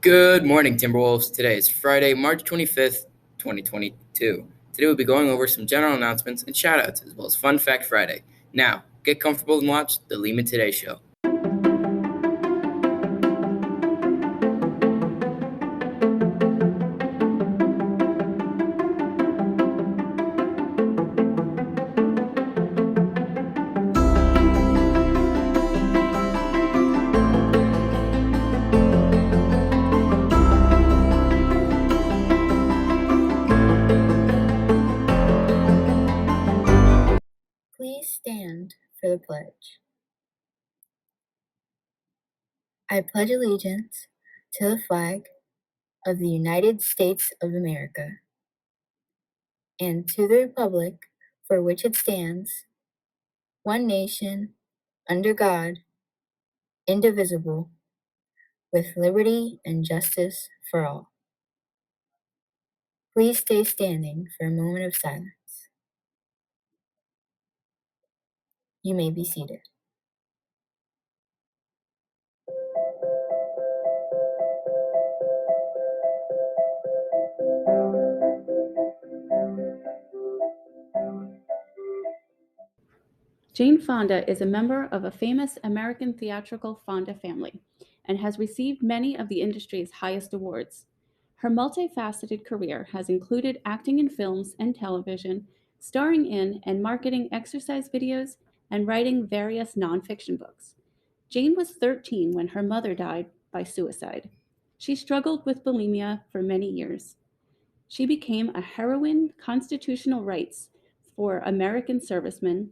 Good morning, Timberwolves. Today is Friday, March 25th, 2022. Today we'll be going over some general announcements and shoutouts, as well as Fun Fact Friday. Now, get comfortable and watch the Lehman Today Show. Please stand for the pledge. I pledge allegiance to the flag of the United States of America and to the republic for which it stands, one nation, under God, indivisible, with liberty and justice for all. Please stay standing for a moment of silence. You may be seated. Jane Fonda is a member of a famous American theatrical Fonda family and has received many of the industry's highest awards. Her multifaceted career has included acting in films and television, starring in and marketing exercise videos, and writing various nonfiction books. Jane was 13 when her mother died by suicide. She struggled with bulimia for many years. She became a heroine constitutional rights for American servicemen,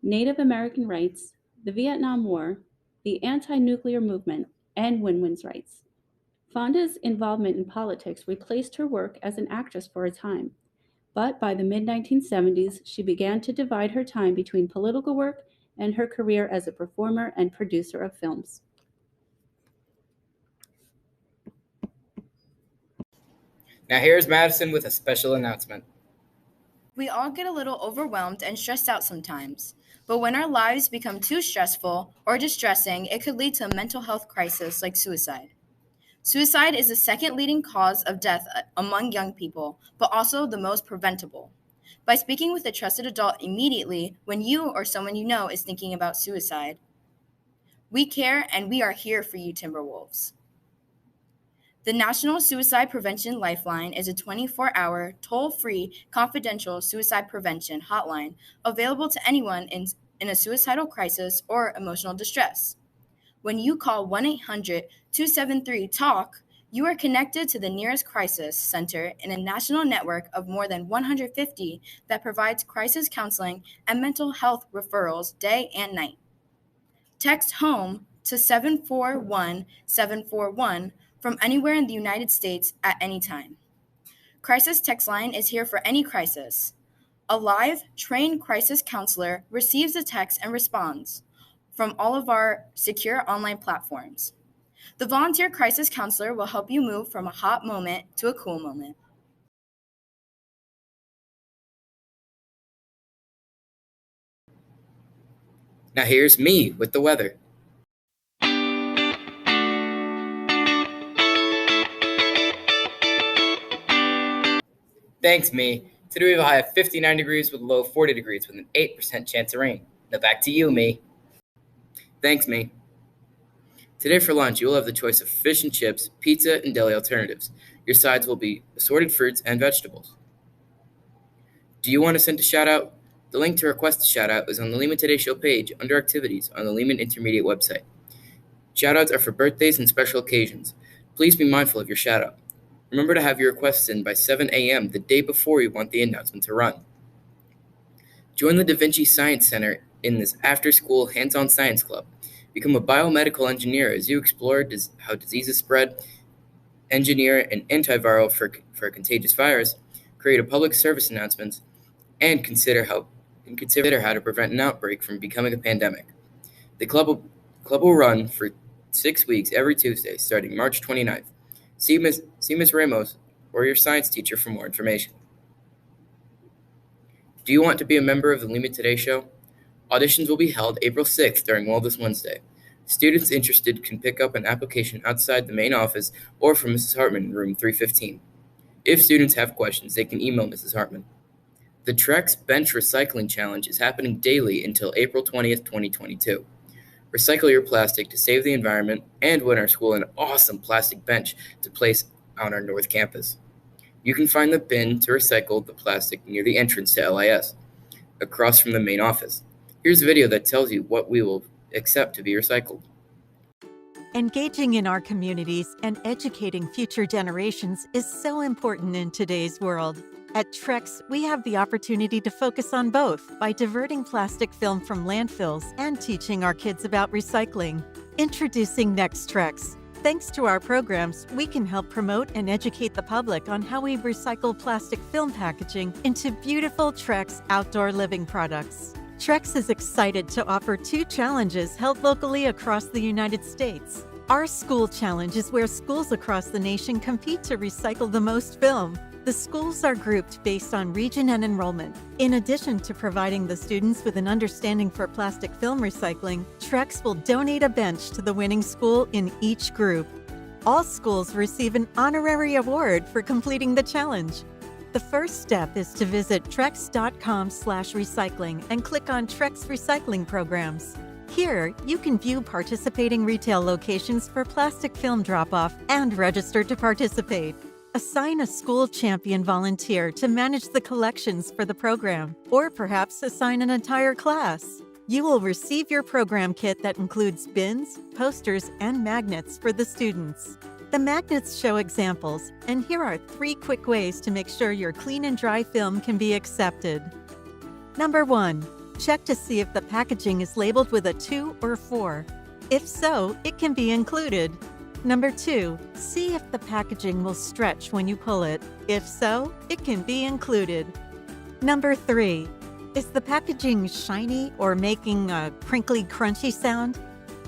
Native American rights, the Vietnam War, the anti-nuclear movement, and women's rights. Fonda's involvement in politics replaced her work as an actress for a time, but by the mid-1970s, she began to divide her time between political work and her career as a performer and producer of films. Now here's Madison with a special announcement. We all get a little overwhelmed and stressed out sometimes, but when our lives become too stressful or distressing, it could lead to a mental health crisis like suicide. Suicide is the second leading cause of death among young people, but also the most preventable. By speaking with a trusted adult immediately when you or someone you know is thinking about suicide. We care and we are here for you, Timberwolves. The National Suicide Prevention Lifeline is a 24-hour, toll-free, confidential suicide prevention hotline available to anyone in a suicidal crisis or emotional distress. When you call 1-800-273-TALK, you are connected to the nearest crisis center in a national network of more than 150 that provides crisis counseling and mental health referrals day and night. Text HOME to 741-741 from anywhere in the United States at any time. Crisis Text Line is here for any crisis. A live, trained crisis counselor receives the text and responds from all of our secure online platforms. The volunteer crisis counselor will help you move from a hot moment to a cool moment. Now here's me with the weather. Thanks, me. Today we have a high of 59 degrees with a low of 40 degrees with an 8% chance of rain. Now back to you, me. Thanks, me. Today for lunch, you will have the choice of fish and chips, pizza, and deli alternatives. Your sides will be assorted fruits and vegetables. Do you want to send a shout out? The link to request a shout out is on the Lehman Today Show page under activities on the Lehman Intermediate website. Shout outs are for birthdays and special occasions. Please be mindful of your shout out. Remember to have your requests in by 7 a.m. the day before you want the announcement to run. Join the Da Vinci Science Center in this after-school hands-on science club. Become a biomedical engineer as you explore how diseases spread, engineer an antiviral for a contagious virus, create a public service announcements, and consider how to prevent an outbreak from becoming a pandemic. The club will run for 6 weeks every Tuesday, starting March 29th. See Ms. Ramos or your science teacher for more information. Do you want to be a member of the Lehman Today Show? Auditions will be held April 6th during Wellness Wednesday. Students interested can pick up an application outside the main office or from Mrs. Hartman, room 315. If students have questions, they can email Mrs. Hartman. The Trex Bench Recycling Challenge is happening daily until April 20th, 2022. Recycle your plastic to save the environment and win our school an awesome plastic bench to place on our North Campus. You can find the bin to recycle the plastic near the entrance to LIS, across from the main office. Here's a video that tells you what we will accept to be recycled. Engaging in our communities and educating future generations is so important in today's world. At Trex, we have the opportunity to focus on both by diverting plastic film from landfills and teaching our kids about recycling. Introducing Next Trex. Thanks to our programs, we can help promote and educate the public on how we recycle plastic film packaging into beautiful Trex outdoor living products. Trex is excited to offer 2 challenges held locally across the United States. Our School Challenge is where schools across the nation compete to recycle the most film. The schools are grouped based on region and enrollment. In addition to providing the students with an understanding for plastic film recycling, Trex will donate a bench to the winning school in each group. All schools receive an honorary award for completing the challenge. The first step is to visit trex.com/recycling and click on Trex Recycling Programs. Here, you can view participating retail locations for plastic film drop-off and register to participate. Assign a school champion volunteer to manage the collections for the program, or perhaps assign an entire class. You will receive your program kit that includes bins, posters, and magnets for the students. The magnets show examples, and here are 3 quick ways to make sure your clean and dry film can be accepted. Number 1. Check to see if the packaging is labeled with a 2 or 4. If so, it can be included. Number 2. See if the packaging will stretch when you pull it. If so, it can be included. Number 3. Is the packaging shiny or making a crinkly, crunchy sound?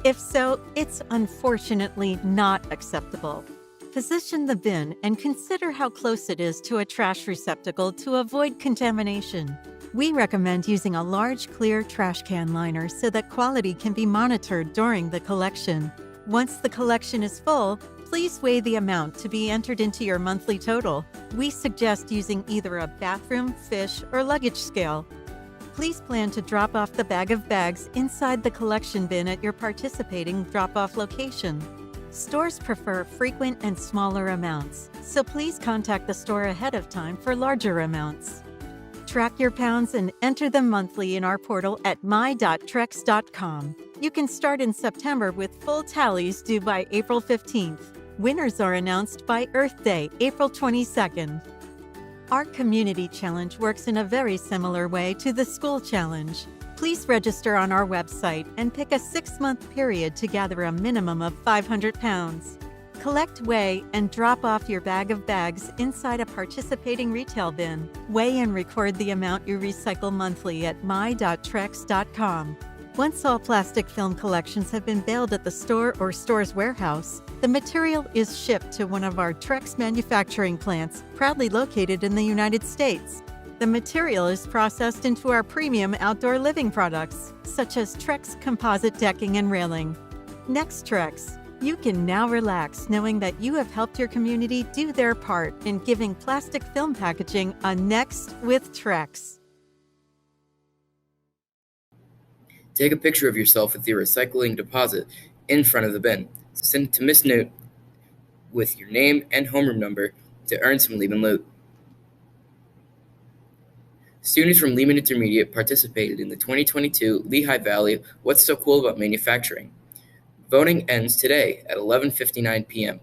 If so, it's unfortunately not acceptable. Position the bin and consider how close it is to a trash receptacle to avoid contamination. We recommend using a large, clear trash can liner so that quality can be monitored during the collection. Once the collection is full, please weigh the amount to be entered into your monthly total. We suggest using either a bathroom, fish, or luggage scale. Please plan to drop off the bag of bags inside the collection bin at your participating drop-off location. Stores prefer frequent and smaller amounts, so please contact the store ahead of time for larger amounts. Track your pounds and enter them monthly in our portal at my.trex.com. You can start in September with full tallies due by April 15th. Winners are announced by Earth Day, April 22nd. Our community challenge works in a very similar way to the school challenge. Please register on our website and pick a 6-month period to gather a minimum of 500 pounds. Collect, weigh, and drop off your bag of bags inside a participating retail bin. Weigh and record the amount you recycle monthly at my.trex.com. Once all plastic film collections have been baled at the store or store's warehouse, the material is shipped to one of our Trex manufacturing plants, proudly located in the United States. The material is processed into our premium outdoor living products, such as Trex composite decking and railing. Next Trex, you can now relax knowing that you have helped your community do their part in giving plastic film packaging a next with Trex. Take a picture of yourself with your recycling deposit in front of the bin. Send it to Miss Newt with your name and homeroom number to earn some Lehman loot. Students from Lehman Intermediate participated in the 2022 Lehigh Valley What's So Cool About Manufacturing. Voting ends today at 11:59 p.m.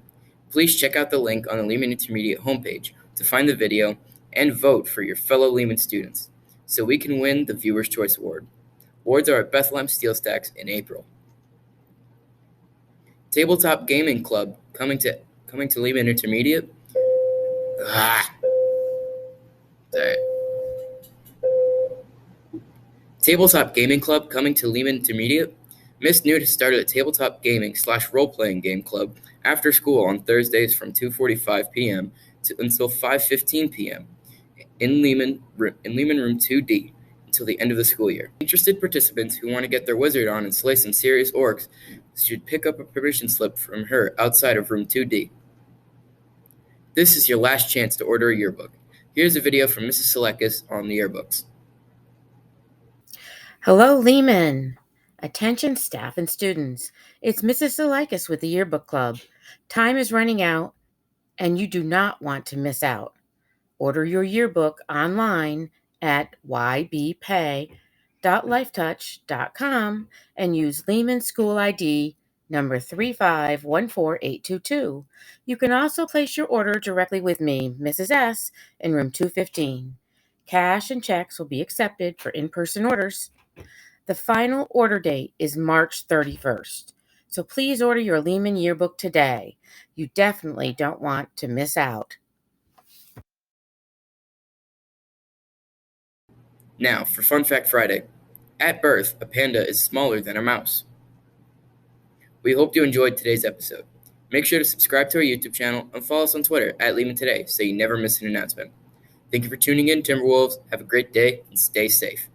Please check out the link on the Lehman Intermediate homepage to find the video and vote for your fellow Lehman students so we can win the Viewer's Choice Award. Awards are at Bethlehem Steel Stacks in April. Tabletop Gaming Club coming to Lehman Intermediate. Sorry. Tabletop Gaming Club coming to Lehman Intermediate. Miss Newt has started a tabletop gaming / role-playing game club after school on Thursdays from 2:45 p.m. until 5:15 p.m. in Lehman Room 2D. until the end of the school year. Interested participants who want to get their wizard on and slay some serious orcs should pick up a permission slip from her outside of room 2D. This is your last chance to order a yearbook. Here's a video from Mrs. Selekis on the yearbooks. Hello, Lehman. Attention, staff and students. It's Mrs. Selekis with the Yearbook Club. Time is running out, and you do not want to miss out. Order your yearbook online at ybpay.lifetouch.com and use Lehman School ID number 3514822. You can also place your order directly with me, Mrs. S., in room 215. Cash and checks will be accepted for in-person orders. The final order date is March 31st, so please order your Lehman yearbook today. You definitely don't want to miss out. Now, for Fun Fact Friday. At birth, a panda is smaller than a mouse. We hope you enjoyed today's episode. Make sure to subscribe to our YouTube channel and follow us on Twitter at Lehman Today so you never miss an announcement. Thank you for tuning in, Timberwolves. Have a great day and stay safe.